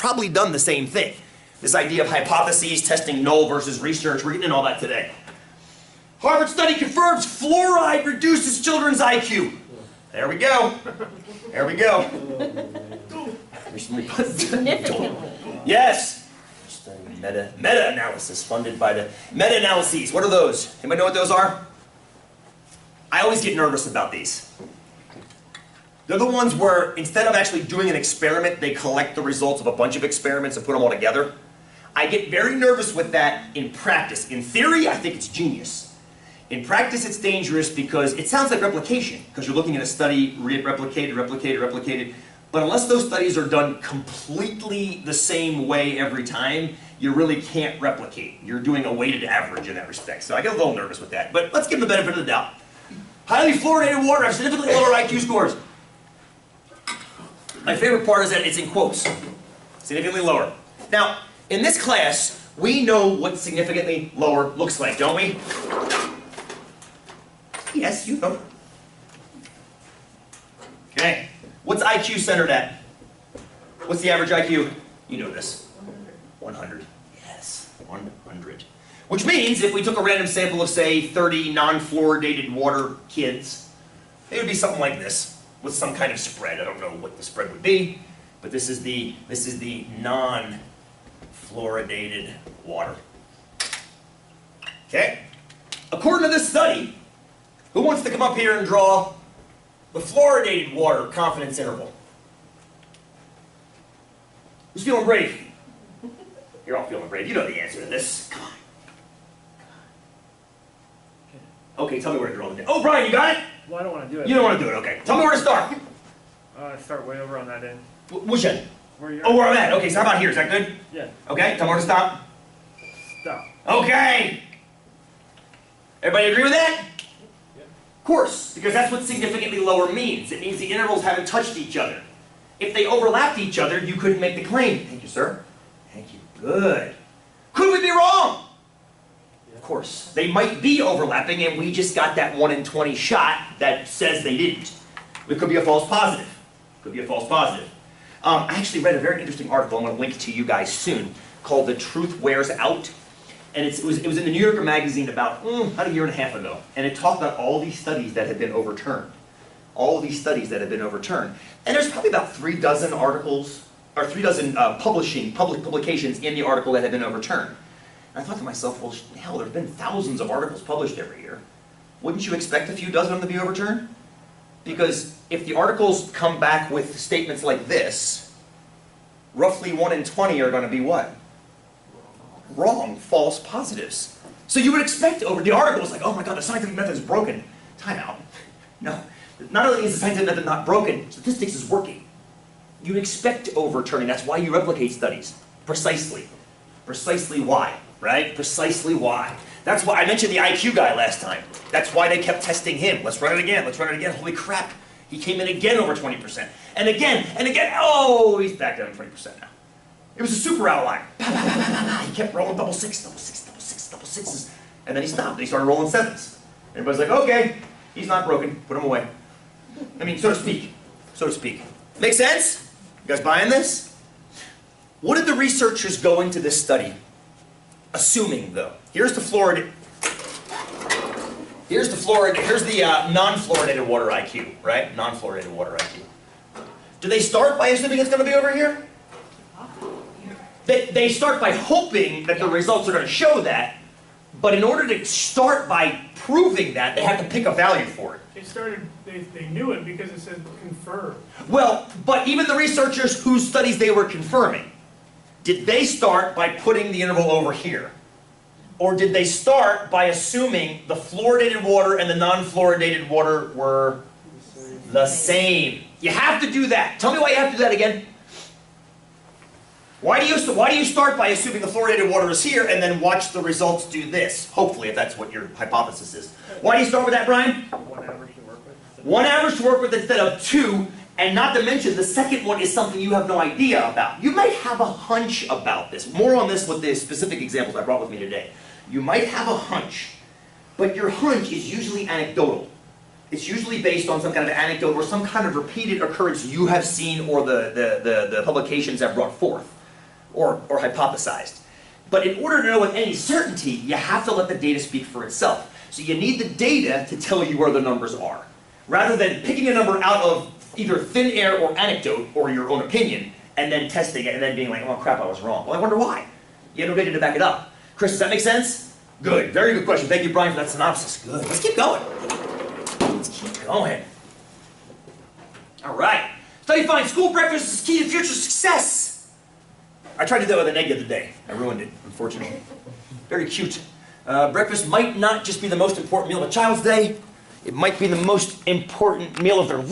probably done the same thing. This idea of hypotheses, testing null versus research, we're getting into all that today. Harvard study confirms fluoride reduces children's IQ. There we go. There we go. Significantly. Yes. Meta-analysis funded by the meta-analyses. What are those? Anybody know what those are? I always get nervous about these. They're the ones where instead of actually doing an experiment, they collect the results of a bunch of experiments and put them all together. I get very nervous with that in practice. In theory, I think it's genius. In practice, it's dangerous because it sounds like replication, because you're looking at a study, replicated. But unless those studies are done completely the same way every time, you really can't replicate. You're doing a weighted average in that respect. So I get a little nervous with that. But let's give them the benefit of the doubt. Highly fluoridated water has significantly lower IQ scores. My favorite part is that it's in quotes. Significantly lower. Now, in this class, we know what significantly lower looks like, don't we? Yes, you know. Okay. What's IQ centered at? What's the average IQ? You know this. 100. Yes, 100. Which means if we took a random sample of, say, 30 non-fluoridated water kids, it would be something like this, with some kind of spread. I don't know what the spread would be, but this is the non-fluoridated water. Okay? According to this study, who wants to come up here and draw the fluoridated water confidence interval? Who's feeling brave? You're all feeling brave. You know the answer to this. Come on. Okay, tell me where to draw the dot. Oh, Brian, you got it? Well, I don't want to do it. You don't want to do it, okay. Tell me where to start. Start way over on that end. Which end? Where you're Oh, where I'm at. Okay, so how about here? Is that good? Yeah. Okay, tell me where to stop. Stop. Okay. Everybody agree with that? Yeah. Of course, because that's what significantly lower means. It means the intervals haven't touched each other. If they overlapped each other, you couldn't make the claim. Thank you, sir. Thank you. Good. Could we be wrong? Of course. They might be overlapping, and we just got that 1 in 20 shot that says they didn't. It could be a false positive. Could be a false positive. I actually read a very interesting article I'm going to link to you guys soon called The Truth Wears Out. And it was in the New Yorker magazine about a year and a half ago. And it talked about all these studies that had been overturned. All these studies that have been overturned. And there's probably about 3 dozen articles, or 3 dozen public publications in the article that have been overturned. And I thought to myself, well, hell, there have been thousands of articles published every year. Wouldn't you expect a few dozen of them to be overturned? Because if the articles come back with statements like this, roughly 1 in 20 are going to be what? Wrong, false positives. So you would expect the article is like, oh my God, the scientific method is broken. Time out. No. Not only is the scientific method not broken, statistics is working. You expect overturning. That's why you replicate studies. Precisely. Precisely why, right? Precisely why. That's why I mentioned the IQ guy last time. That's why they kept testing him. Let's run it again. Let's run it again. Holy crap. He came in again over 20%. And again, and again. Oh, he's back down to 20% now. It was a super outlier. He kept rolling double sixes. And then he stopped. He started rolling 7s. Everybody's like, okay, he's not broken. Put him away. I mean, so to speak. So to speak. Make sense? You guys buying this? What did the researchers go into this study assuming, though? Here's the non-fluoridated water IQ, right? Non-fluoridated water IQ. Do they start by assuming it's going to be over here? They start by hoping that the results are going to show that, but in order to start by proving that, they have to pick a value for it. They knew it because it said confirmed. Well, but even the researchers whose studies they were confirming, did they start by putting the interval over here? Or did they start by assuming the fluoridated water and the non-fluoridated water were the same? You have to do that. Tell me why you have to do that again. Why do you start by assuming the fluoridated water is here and then watch the results do this? Hopefully, if that's what your hypothesis is. Why do you start with that, Brian? 1 average to work with. 1 average to work with instead of 2, and not to mention the second one is something you have no idea about. You might have a hunch about this. More on this with the specific examples I brought with me today. You might have a hunch, but your hunch is usually anecdotal. It's usually based on some kind of anecdote or some kind of repeated occurrence you have seen or the publications have brought forth. or hypothesized. But in order to know with any certainty, you have to let the data speak for itself. So you need the data to tell you where the numbers are. Rather than picking a number out of either thin air or anecdote or your own opinion, and then testing it and then being like, oh crap, I was wrong. Well, I wonder why. You have no data to back it up. Chris, does that make sense? Good, very good question. Thank you, Brian, for that synopsis. Good, let's keep going. Let's keep going. All right. Study finds school breakfast is key to future success. I tried to do that with an egg the other day. I ruined it, unfortunately. Very cute. Breakfast might not just be the most important meal of a child's day. It might be the most important meal of their life.